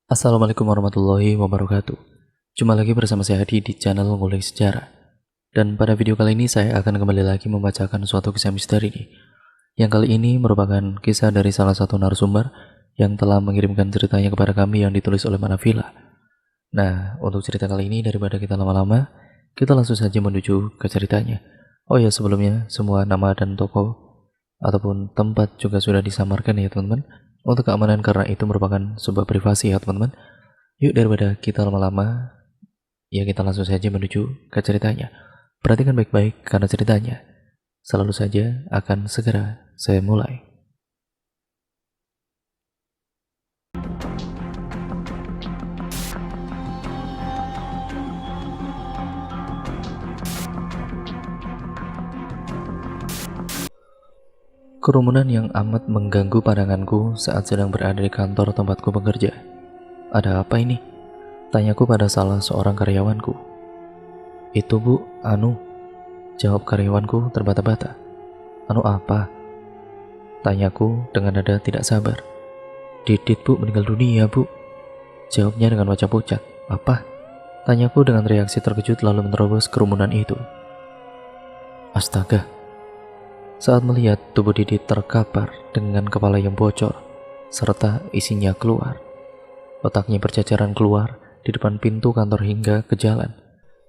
Assalamualaikum warahmatullahi wabarakatuh. Jumpa lagi bersama saya Hadi di channel Ngulik Sejarah. Dan pada video kali ini saya akan kembali lagi membacakan suatu kisah misteri nih. Yang kali ini merupakan kisah dari salah satu narasumber yang telah mengirimkan ceritanya kepada kami yang ditulis oleh Manafila. Nah, untuk cerita kali ini daripada kita lama-lama, kita langsung saja menuju ke ceritanya. Oh ya, sebelumnya semua nama dan toko ataupun tempat juga sudah disamarkan ya teman-teman, untuk keamanan karena itu merupakan sebuah privasi ya teman-teman. Yuk daripada kita lama-lama, ya kita langsung saja menuju ke ceritanya. Perhatikan baik-baik karena ceritanya selalu saja akan segera saya mulai. Kerumunan yang amat mengganggu pandanganku saat sedang berada di kantor tempatku bekerja. Ada apa ini? Tanyaku pada salah seorang karyawanku. Itu bu, anu, jawab karyawanku terbata-bata. Anu apa? Tanyaku dengan nada tidak sabar. Didit bu meninggal dunia bu, jawabnya dengan wajah pucat. Apa? Tanyaku dengan reaksi terkejut lalu menerobos kerumunan itu. Astaga. Saat melihat tubuh Didit terkapar dengan kepala yang bocor, serta isinya keluar. Otaknya berceceran keluar di depan pintu kantor hingga ke jalan.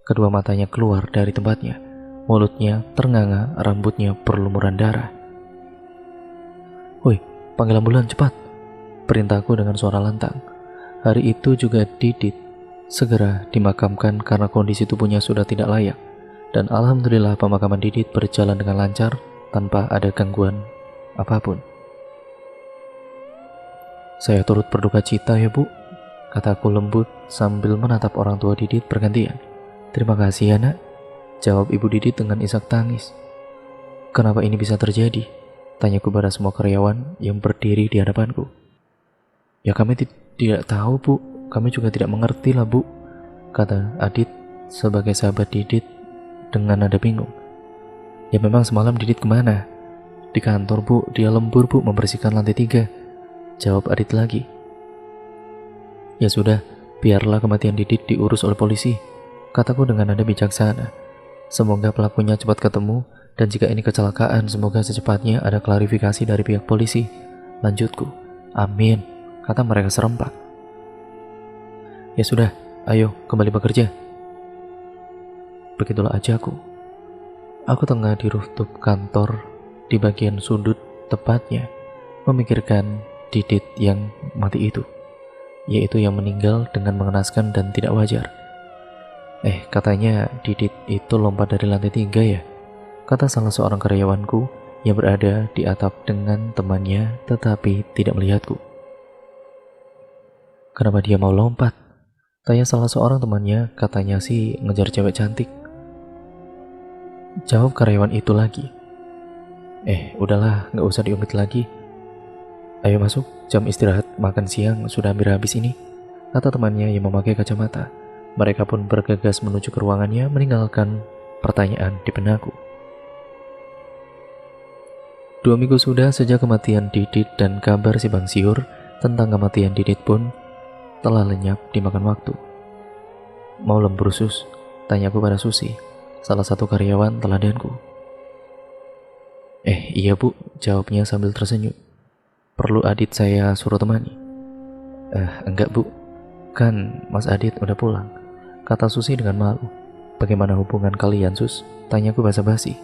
Kedua matanya keluar dari tempatnya, mulutnya ternganga, rambutnya berlumuran darah. Woi, panggil ambulan cepat, perintahku dengan suara lantang. Hari itu juga Didit segera dimakamkan karena kondisi tubuhnya sudah tidak layak. Dan alhamdulillah pemakaman Didit berjalan dengan lancar tanpa ada gangguan apapun. Saya turut berduka cita ya bu, kataku lembut sambil menatap orang tua Didit bergantian. Terima kasih ya nak, jawab ibu Didit dengan isak tangis. Kenapa ini bisa terjadi? Tanyaku pada semua karyawan yang berdiri di hadapanku. Ya kami tidak tahu bu, kami juga tidak mengerti lah bu, kata Adit sebagai sahabat Didit dengan nada bingung. Ya memang semalam Didit kemana? Di kantor bu, dia lembur bu membersihkan lantai 3, jawab Adit lagi. Ya sudah, biarlah kematian Didit diurus oleh polisi, kataku dengan nada bijaksana. Semoga pelakunya cepat ketemu, dan jika ini kecelakaan semoga secepatnya ada klarifikasi dari pihak polisi, lanjutku. Amin, kata mereka serempak. Ya sudah, ayo kembali bekerja. Begitulah ajaku. Aku tengah di rooftop kantor di bagian sudut tepatnya memikirkan Didit yang mati itu, yaitu yang meninggal dengan mengenaskan dan tidak wajar. Katanya Didit itu lompat dari lantai 3 ya, kata salah seorang karyawanku yang berada di atap dengan temannya tetapi tidak melihatku. Kenapa dia mau lompat? Tanya salah seorang temannya, katanya sih ngejar cewek cantik. Jawab karyawan itu lagi. Udahlah, gak usah diungkit lagi. Ayo masuk, jam istirahat makan siang sudah hampir habis ini, kata temannya yang memakai kacamata. Mereka pun bergegas menuju ke ruangannya meninggalkan pertanyaan di benakku. 2 minggu sudah sejak kematian Didit dan kabar simpang siur tentang kematian Didit pun telah lenyap dimakan waktu. Mau lembur sus? Tanyaku pada Susi, salah satu karyawan teladanku. Iya bu, jawabnya sambil tersenyum. Perlu Adit saya suruh temani? Enggak bu, kan Mas Adit udah pulang, kata Susi dengan malu. Bagaimana hubungan kalian sus? Tanyaku basa-basi.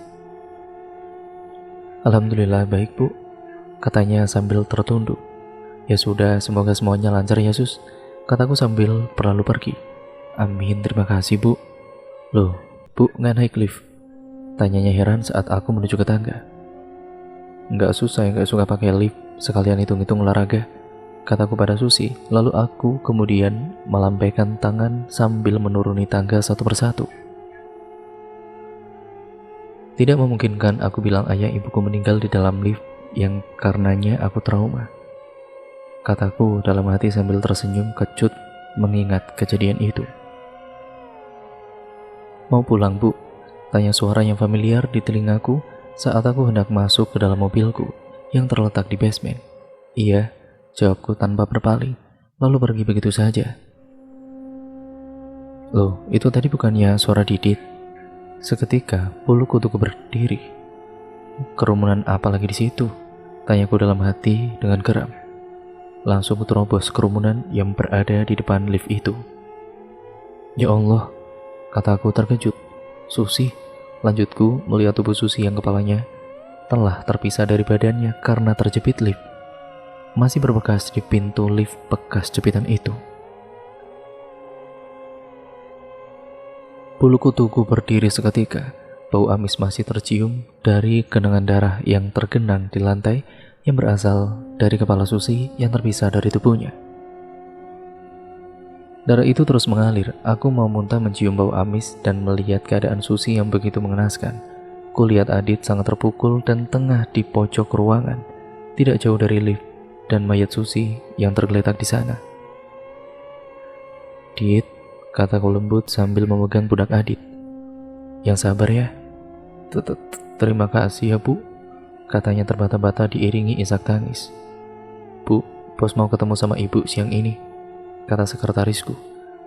Alhamdulillah baik bu, katanya sambil tertunduk. Ya sudah, semoga semuanya lancar ya sus, kataku sambil berlalu pergi. Amin, terima kasih bu. Loh, bu, nggak naik lift? Tanyanya heran saat aku menuju ke tangga. Nggak susah, nggak suka pakai lift, sekalian hitung-hitung olahraga, kataku pada Susi. Lalu aku kemudian melambaikan tangan sambil menuruni tangga satu persatu. Tidak memungkinkan aku bilang ayah ibuku meninggal di dalam lift yang karenanya aku trauma, kataku dalam hati sambil tersenyum kecut mengingat kejadian itu. Mau pulang bu? Tanya suara yang familiar di telingaku saat aku hendak masuk ke dalam mobilku yang terletak di basement. Iya, jawabku tanpa berpaling. lalu pergi begitu saja. Loh, itu tadi bukannya suara Didit? Seketika, bulu kutuku berdiri. Kerumunan apa lagi di situ? Tanyaku dalam hati dengan geram. Langsung terobos kerumunan yang berada di depan lift itu. Ya Allah, kataku terkejut. Susi, lanjutku melihat tubuh Susi yang kepalanya telah terpisah dari badannya karena terjepit lift. Masih berbekas di pintu lift bekas jepitan itu. Bulu kutuku berdiri seketika. Bau amis masih tercium dari genangan darah yang tergenang di lantai yang berasal dari kepala Susi yang terpisah dari tubuhnya. Darah itu terus mengalir. Aku mau muntah mencium bau amis dan melihat keadaan Susi yang begitu mengenaskan. Kulihat Adit sangat terpukul dan tengah di pojok ruangan, tidak jauh dari lift, dan mayat Susi yang tergeletak di sana. Dit, kataku lembut sambil memegang pundak Adit. Yang sabar ya. Terima kasih ya Bu, katanya terbata-bata diiringi isak tangis. Bu, bos mau ketemu sama ibu siang ini, kata sekretarisku.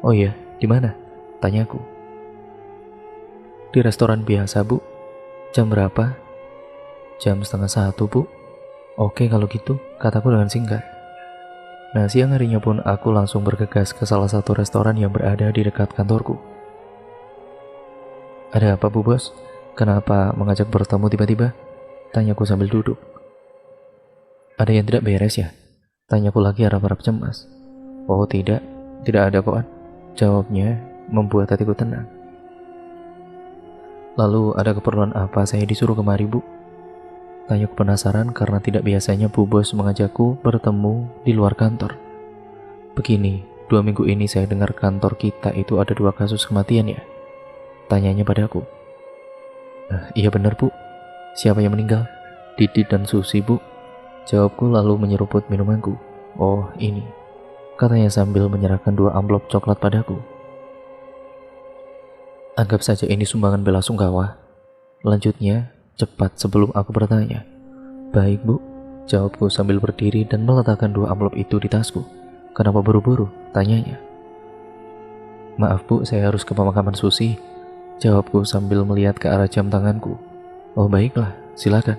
Oh iya, di mana? Tanyaku. Di restoran biasa Bu. Jam berapa? Jam 12:30 Bu. Oke kalau gitu, kataku dengan singkat. Nah, siang harinya pun aku langsung bergegas ke salah satu restoran yang berada di dekat kantorku. Ada apa Bu Bos? Kenapa mengajak bertemu tiba-tiba? Tanyaku sambil duduk. Ada yang tidak beres ya? Tanyaku lagi harap-harap cemas. Oh tidak ada kok. Jawabnya membuat hatiku tenang. Lalu ada keperluan apa saya disuruh kemari Bu? Tanyaku penasaran karena tidak biasanya Bu Bos mengajakku bertemu di luar kantor. Begini, 2 minggu ini saya dengar kantor kita itu ada 2 kasus kematian ya? Tanyanya padaku. Iya benar Bu. Siapa yang meninggal? Didit dan Susi Bu. Jawabku lalu menyeruput minumanku. Oh ini, katanya sambil menyerahkan 2 amplop coklat padaku. Anggap saja ini sumbangan bela sungkawa. Lanjutnya, cepat sebelum aku bertanya. Baik Bu, jawabku sambil berdiri dan meletakkan 2 amplop itu di tasku. Kenapa buru-buru? Tanyanya. Maaf Bu, saya harus ke pemakaman Susi, jawabku sambil melihat ke arah jam tanganku. Oh baiklah, silakan,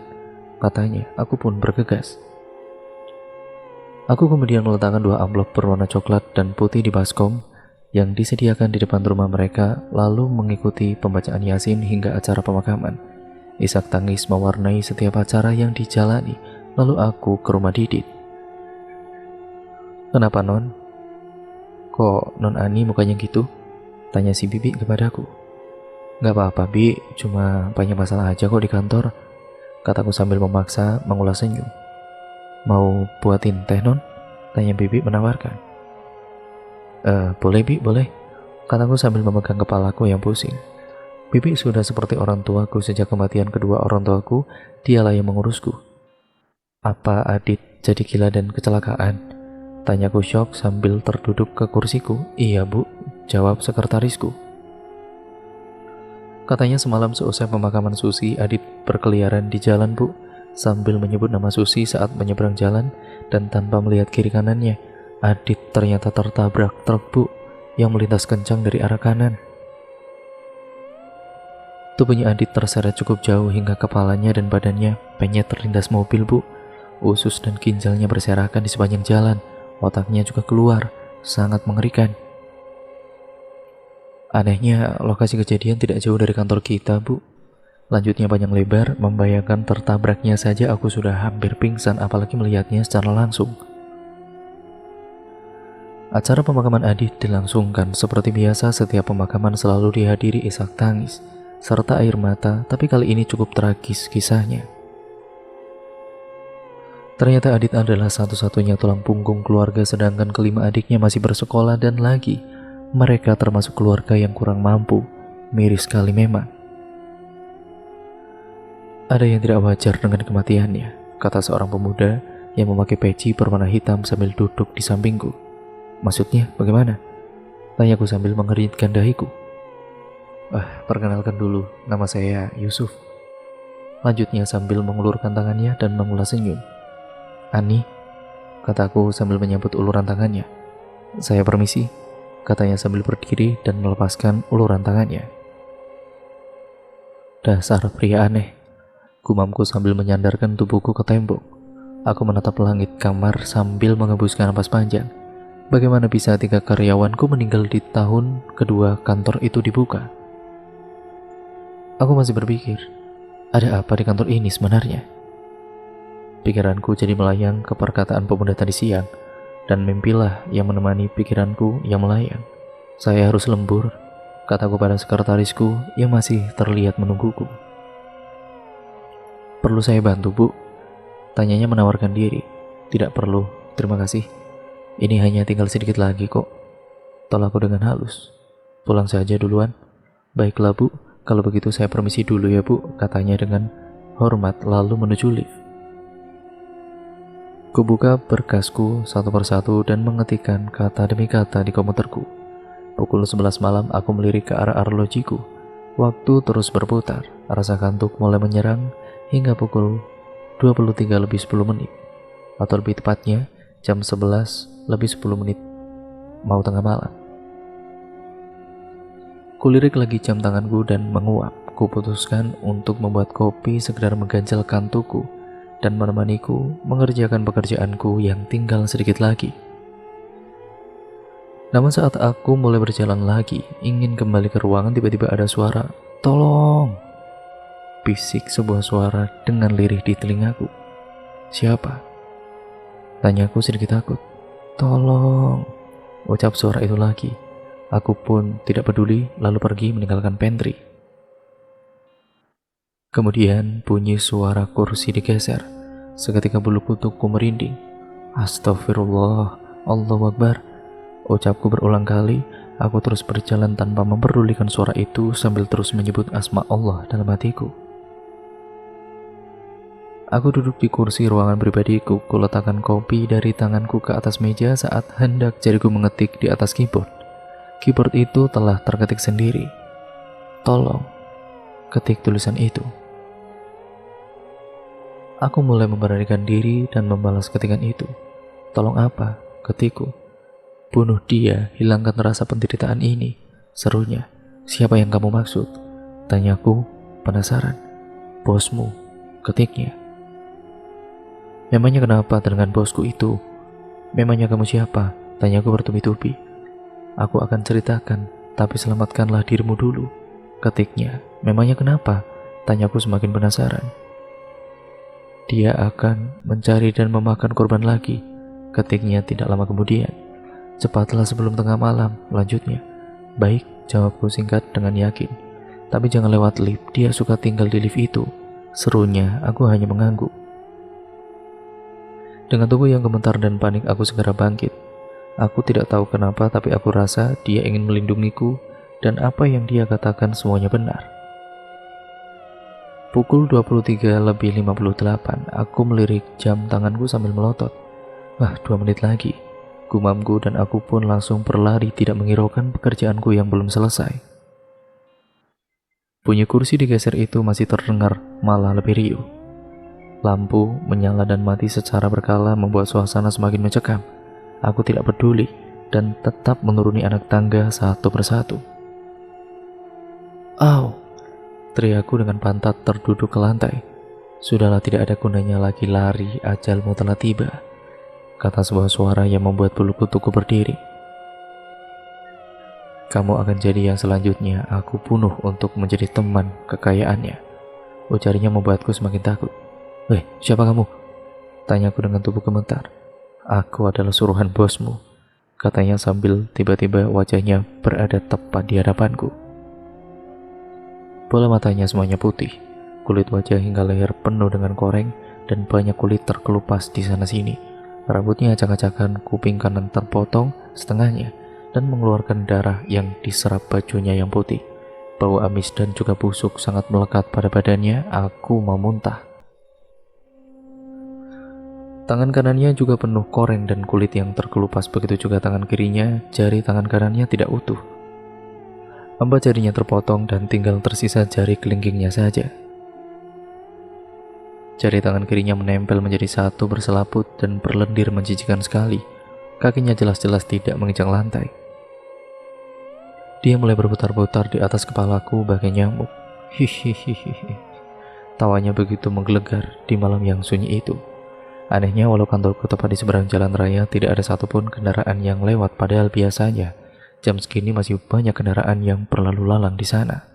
katanya. Aku pun bergegas. Aku kemudian meletakkan 2 amplop berwarna coklat dan putih di baskom yang disediakan di depan rumah mereka, lalu mengikuti pembacaan Yasin hingga acara pemakaman. Isak tangis mewarnai setiap acara yang dijalani, lalu aku ke rumah Didit. Kenapa Non? Kok Non Ani mukanya gitu? Tanya si Bibi kepadaku. Gak apa-apa Bi, cuma banyak masalah aja kok di kantor, kataku sambil memaksa mengulas senyum. Mau buatin teh Non? Tanya Bibi menawarkan. Boleh Bi, boleh, kataku sambil memegang kepalaku yang pusing. Bibi sudah seperti orang tuaku sejak kematian kedua orang tuaku, dialah yang mengurusku. Apa Adit jadi gila dan kecelakaan? Tanyaku syok sambil terduduk ke kursiku. Iya Bu, jawab sekretarisku. Katanya semalam seusai pemakaman Susi, Adit berkeliaran di jalan Bu, sambil menyebut nama Susi saat menyeberang jalan, dan tanpa melihat kiri kanannya, Adit ternyata tertabrak truk Bu, yang melintas kencang dari arah kanan. Tubuhnya Adit terseret cukup jauh hingga kepalanya dan badannya penyet terlindas mobil Bu. Usus dan ginjalnya berserakan di sepanjang jalan, otaknya juga keluar, sangat mengerikan. Anehnya, lokasi kejadian tidak jauh dari kantor kita, Bu. Lanjutnya panjang lebar, membayangkan tertabraknya saja aku sudah hampir pingsan, apalagi melihatnya secara langsung. Acara pemakaman Adit dilangsungkan seperti biasa. Setiap pemakaman selalu dihadiri isak tangis serta air mata, tapi kali ini cukup tragis kisahnya. Ternyata Adit adalah satu-satunya tulang punggung keluarga, sedangkan kelima adiknya masih bersekolah dan lagi mereka termasuk keluarga yang kurang mampu. Miris sekali memang. Ada yang tidak wajar dengan kematiannya, kata seorang pemuda yang memakai peci berwarna hitam sambil duduk di sampingku. Maksudnya bagaimana? Tanyaku sambil mengeritkan dahiku. Perkenalkan dulu, nama saya Yusuf. Lanjutnya sambil mengulurkan tangannya dan mengulas senyum. Ani, kataku sambil menyambut uluran tangannya. Saya permisi, katanya sambil berdiri dan melepaskan uluran tangannya. Dasar pria aneh, gumamku sambil menyandarkan tubuhku ke tembok. Aku menatap langit kamar sambil menghembuskan napas panjang. Bagaimana bisa 3 karyawanku meninggal di tahun kedua kantor itu dibuka? Aku masih berpikir, ada apa di kantor ini sebenarnya? Pikiranku jadi melayang ke perkataan pemuda tadi siang, dan mimpilah yang menemani pikiranku yang melayang. Saya harus lembur, kataku pada sekretarisku yang masih terlihat menungguku. Perlu saya bantu, Bu? Tanyanya menawarkan diri. Tidak perlu, terima kasih. Ini hanya tinggal sedikit lagi kok. Tolakku dengan halus. Pulang saja duluan. Baiklah, Bu. Kalau begitu saya permisi dulu ya, Bu, katanya dengan hormat lalu menuju lift. Kubuka berkasku satu persatu dan mengetikkan kata demi kata di komputerku. Pukul 11 malam aku melirik ke arah arlojiku. Waktu terus berputar, rasa kantuk mulai menyerang hingga pukul 23 lebih 10 menit. Atau lebih tepatnya, jam 11 lebih 10 menit, mau tengah malam. Kulirik lagi jam tanganku dan menguap. Kuputuskan untuk membuat kopi sekedar mengganjal kantukku dan menemaniku mengerjakan pekerjaanku yang tinggal sedikit lagi. Namun saat aku mulai berjalan lagi, ingin kembali ke ruangan, tiba-tiba ada suara, "Tolong!" Bisik sebuah suara dengan lirih di telingaku. "Siapa?" Tanyaku sedikit takut. "Tolong!" ucap suara itu lagi. Aku pun tidak peduli, lalu pergi meninggalkan pantry. Kemudian bunyi suara kursi digeser. Seketika bulu kutupku merinding. Astagfirullah, Allahu Akbar, ucapku berulang kali. Aku terus berjalan tanpa memperdulikan suara itu sambil terus menyebut asma Allah dalam hatiku. Aku duduk di kursi ruangan pribadiku. Kuletakkan kopi dari tanganku ke atas meja saat hendak jariku mengetik di atas keyboard. Keyboard itu telah terketik sendiri. "Tolong, ketik tulisan itu." Aku mulai memberanikan diri dan membalas ketikan itu. "Tolong apa?" ketikku. "Bunuh dia, hilangkan rasa penderitaan ini," serunya. "Siapa yang kamu maksud?" tanyaku penasaran. "Bosmu," ketiknya. "Memangnya kenapa dengan bosku itu?" "Memangnya kamu siapa?" tanyaku bertubi-tubi. "Aku akan ceritakan, tapi selamatkanlah dirimu dulu," ketiknya. "Memangnya kenapa?" tanyaku semakin penasaran. "Dia akan mencari dan memakan korban lagi," ketiknya tidak lama kemudian. "Cepatlah sebelum tengah malam," lanjutnya. "Baik," jawabku singkat dengan yakin. "Tapi jangan lewat lift, dia suka tinggal di lift itu," serunya. Aku hanya mengangguk. Dengan tubuh yang gemetar dan panik, aku segera bangkit. Aku tidak tahu kenapa, tapi aku rasa dia ingin melindungiku dan apa yang dia katakan semuanya benar. Pukul 23 lebih 58, aku melirik jam tanganku sambil melotot. 2 menit lagi. Gumamku dan aku pun langsung berlari, tidak menghiraukan pekerjaanku yang belum selesai. Bunyi kursi digeser itu masih terdengar, malah lebih riuh. Lampu menyala dan mati secara berkala membuat suasana semakin mencekam. Aku tidak peduli dan tetap menuruni anak tangga satu persatu. "Au!" teriakku dengan pantat terduduk ke lantai. "Sudahlah, tidak ada gunanya lagi lari, ajalmu telah tiba," kata sebuah suara yang membuat bulu kutupku berdiri. "Kamu akan jadi yang selanjutnya aku bunuh untuk menjadi teman kekayaannya," ujarnya membuatku semakin takut. "Weh, siapa kamu?" tanyaku dengan tubuh gemetar. "Aku adalah suruhan bosmu," katanya sambil tiba-tiba wajahnya berada tepat di hadapanku. Bola matanya semuanya putih, kulit wajah hingga leher penuh dengan koreng dan banyak kulit terkelupas di sana-sini. Rambutnya acak-acakan, kuping kanan terpotong setengahnya dan mengeluarkan darah yang diserap bajunya yang putih. Bau amis dan juga busuk sangat melekat pada badannya. Aku mau muntah. Tangan kanannya juga penuh koreng dan kulit yang terkelupas, begitu juga tangan kirinya. Jari tangan kanannya tidak utuh. 4 jarinya terpotong dan tinggal tersisa jari kelingkingnya saja. Jari tangan kirinya menempel menjadi satu berselaput dan berlendir menjijikan sekali. Kakinya jelas-jelas tidak menginjak lantai. Dia mulai berputar-putar di atas kepalaku bagai nyamuk. Hihihihi. Tawanya begitu menggelegar di malam yang sunyi itu. Anehnya, walau kantorku tepat di seberang jalan raya, tidak ada satupun kendaraan yang lewat, padahal biasanya jam segini masih banyak kendaraan yang berlalu lalang di sana.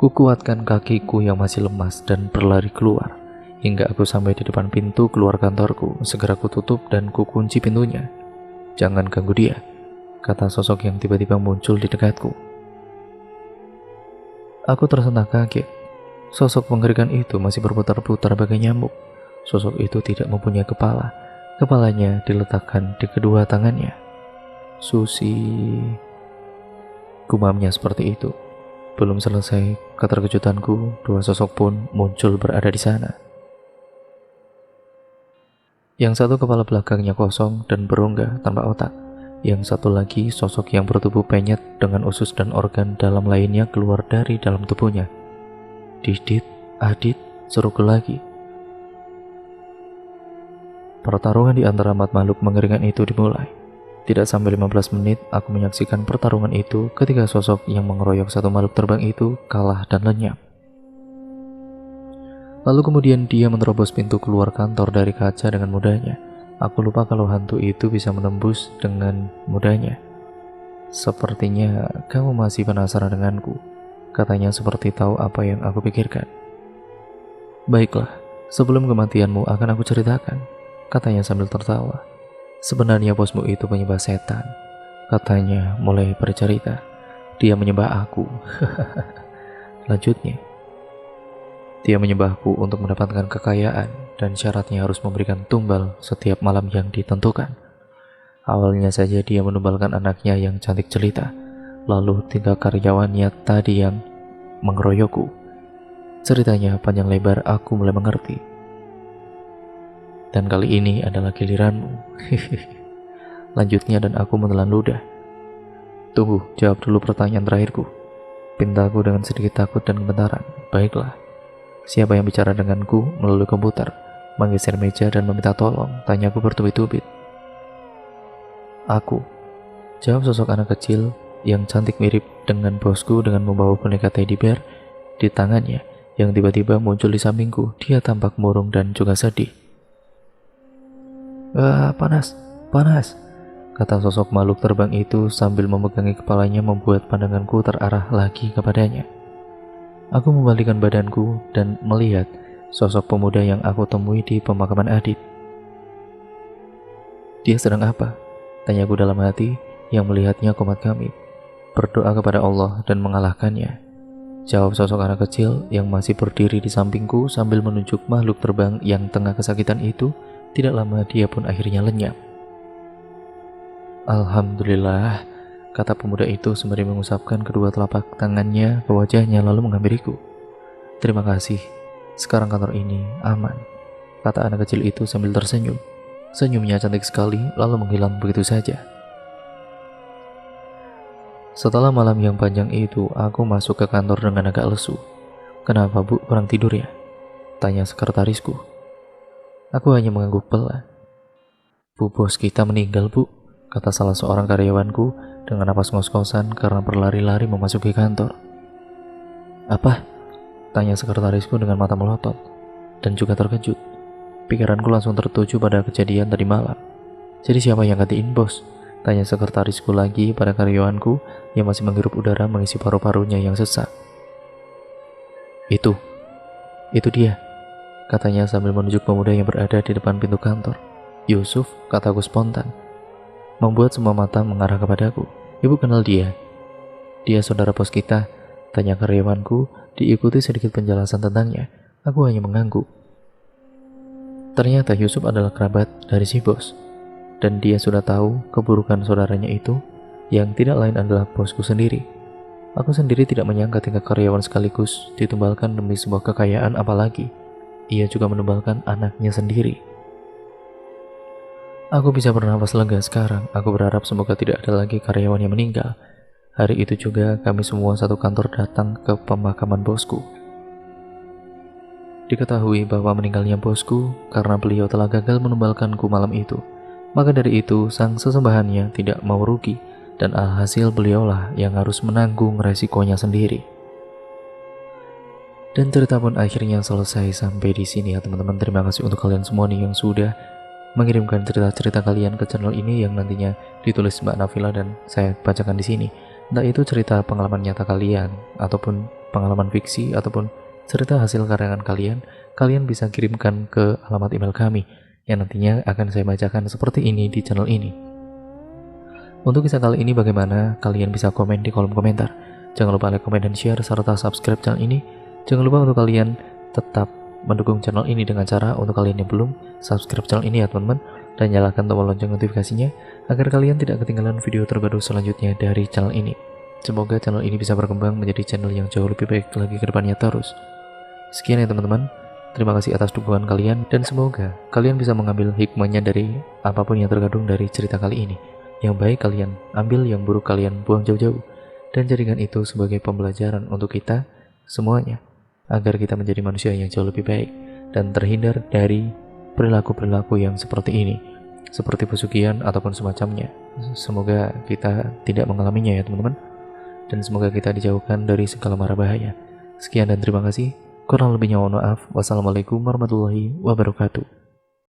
Kukuatkan kakiku yang masih lemas dan berlari keluar. Hingga aku sampai di depan pintu keluar kantorku, segera kututup dan kukunci pintunya. "Jangan ganggu dia," kata sosok yang tiba-tiba muncul di dekatku. Aku tersentak kaget. Sosok mengerikan itu masih berputar-putar bagai nyamuk. Sosok itu tidak mempunyai kepala. Kepalanya diletakkan di kedua tangannya. "Susi," gumamnya seperti itu. Belum selesai keterkejutanku, dua sosok pun muncul berada di sana. Yang satu kepala belakangnya kosong dan berongga tanpa otak. Yang satu lagi sosok yang bertubuh penyet dengan usus dan organ dalam lainnya keluar dari dalam tubuhnya. "Didit, Adit," seruku lagi. Pertarungan di antara empat makhluk mengerikan itu dimulai. Tidak sampai 15 menit aku menyaksikan pertarungan itu ketika sosok yang mengeroyok satu makhluk terbang itu kalah dan lenyap. Lalu kemudian dia menerobos pintu keluar kantor dari kaca dengan mudahnya. Aku lupa kalau hantu itu bisa menembus dengan mudahnya. "Sepertinya kamu masih penasaran denganku," katanya seperti tahu apa yang aku pikirkan. "Baiklah, sebelum kematianmu akan aku ceritakan," katanya sambil tertawa. "Sebenarnya bosmu itu penyembah setan," katanya mulai bercerita. "Dia menyembah aku." Lanjutnya, "Dia menyembahku untuk mendapatkan kekayaan dan syaratnya harus memberikan tumbal setiap malam yang ditentukan. Awalnya saja dia menumbalkan anaknya yang cantik jelita, lalu 3 karyawannya tadi yang mengeroyokku. Ceritanya panjang lebar, aku mulai mengerti. Dan kali ini adalah giliranmu." Lanjutnya, dan aku menelan ludah. "Tunggu, jawab dulu pertanyaan terakhirku," pintaku dengan sedikit takut dan gemetaran. "Baiklah, siapa yang bicara denganku melalui komputer, menggeser meja dan meminta tolong?" tanyaku bertubi-tubi. "Aku," jawab sosok anak kecil yang cantik mirip dengan bosku dengan membawa boneka teddy bear di tangannya yang tiba-tiba muncul di sampingku. Dia tampak murung dan juga sedih. Panas, panas," kata sosok makhluk terbang itu sambil memegangi kepalanya, membuat pandanganku terarah lagi kepadanya. Aku membalikan badanku dan melihat sosok pemuda yang aku temui di pemakaman Adit. "Dia sedang apa?" tanyaku dalam hati yang melihatnya komat kamit. "Berdoa kepada Allah dan mengalahkannya," jawab sosok anak kecil yang masih berdiri di sampingku sambil menunjuk makhluk terbang yang tengah kesakitan itu. Tidak lama dia pun akhirnya lenyap. "Alhamdulillah," kata pemuda itu sembari mengusapkan kedua telapak tangannya ke wajahnya lalu menghampiriku. "Terima kasih, sekarang kantor ini aman," kata anak kecil itu sambil tersenyum. Senyumnya cantik sekali lalu menghilang begitu saja. Setelah malam yang panjang itu, aku masuk ke kantor dengan agak lesu. "Kenapa, Bu, kurang tidur ya?" tanya sekretarisku. Aku hanya mengangguk pelan. "Bu, bos kita meninggal, Bu," kata salah seorang karyawanku dengan napas ngos-ngosan karena berlari-lari memasuki kantor. "Apa?" tanya sekretarisku dengan mata melotot dan juga terkejut. Pikiranku langsung tertuju pada kejadian tadi malam. "Jadi siapa yang gantiin bos?" tanya sekretarisku lagi pada karyawanku yang masih menghirup udara mengisi paru-parunya yang sesak. Itu dia," katanya sambil menunjuk pemuda yang berada di depan pintu kantor. "Yusuf," kataku spontan, membuat semua mata mengarah kepadaku. "Ibu kenal dia?" "Dia saudara bos kita," tanya karyawanku, diikuti sedikit penjelasan tentangnya. Aku hanya mengangguk. Ternyata Yusuf adalah kerabat dari si bos, dan dia sudah tahu keburukan saudaranya itu, yang tidak lain adalah bosku sendiri. Aku sendiri tidak menyangka tingkat karyawan sekaligus ditumbalkan demi sebuah kekayaan, apalagi ia juga menumbalkan anaknya sendiri. Aku bisa bernapas lega sekarang. Aku berharap semoga tidak ada lagi karyawan yang meninggal. Hari itu juga kami semua satu kantor datang ke pemakaman bosku. Diketahui bahwa meninggalnya bosku karena beliau telah gagal menumbalkanku malam itu. Maka dari itu, sang sesembahannya tidak mau rugi, dan alhasil beliaulah yang harus menanggung resikonya sendiri. Dan cerita pun akhirnya selesai sampai di sini ya teman-teman. Terima kasih untuk kalian semua nih yang sudah mengirimkan cerita-cerita kalian ke channel ini yang nantinya ditulis Mbak Nafila dan saya bacakan di sini. Entah itu cerita pengalaman nyata kalian, ataupun pengalaman fiksi, ataupun cerita hasil karyangan kalian, kalian bisa kirimkan ke alamat email kami yang nantinya akan saya bacakan seperti ini di channel ini. Untuk kisah kali ini bagaimana? Kalian bisa komen di kolom komentar. Jangan lupa like, komen, dan share, serta subscribe channel ini. Jangan lupa untuk kalian tetap mendukung channel ini dengan cara untuk kalian yang belum subscribe channel ini ya teman-teman, dan nyalakan tombol lonceng notifikasinya agar kalian tidak ketinggalan video terbaru selanjutnya dari channel ini. Semoga channel ini bisa berkembang menjadi channel yang jauh lebih baik lagi ke depannya terus. Sekian ya teman-teman. Terima kasih atas dukungan kalian, dan semoga kalian bisa mengambil hikmahnya dari apapun yang terkandung dari cerita kali ini. Yang baik kalian ambil, yang buruk kalian buang jauh-jauh, dan jadikan itu sebagai pembelajaran untuk kita semuanya, agar kita menjadi manusia yang jauh lebih baik dan terhindar dari perilaku-perilaku yang seperti ini, seperti pesugihan ataupun semacamnya. Semoga kita tidak mengalaminya ya teman-teman, dan semoga kita dijauhkan dari segala mara bahaya. Sekian dan terima kasih. Kurang lebihnya mohon maaf. Wassalamualaikum warahmatullahi wabarakatuh.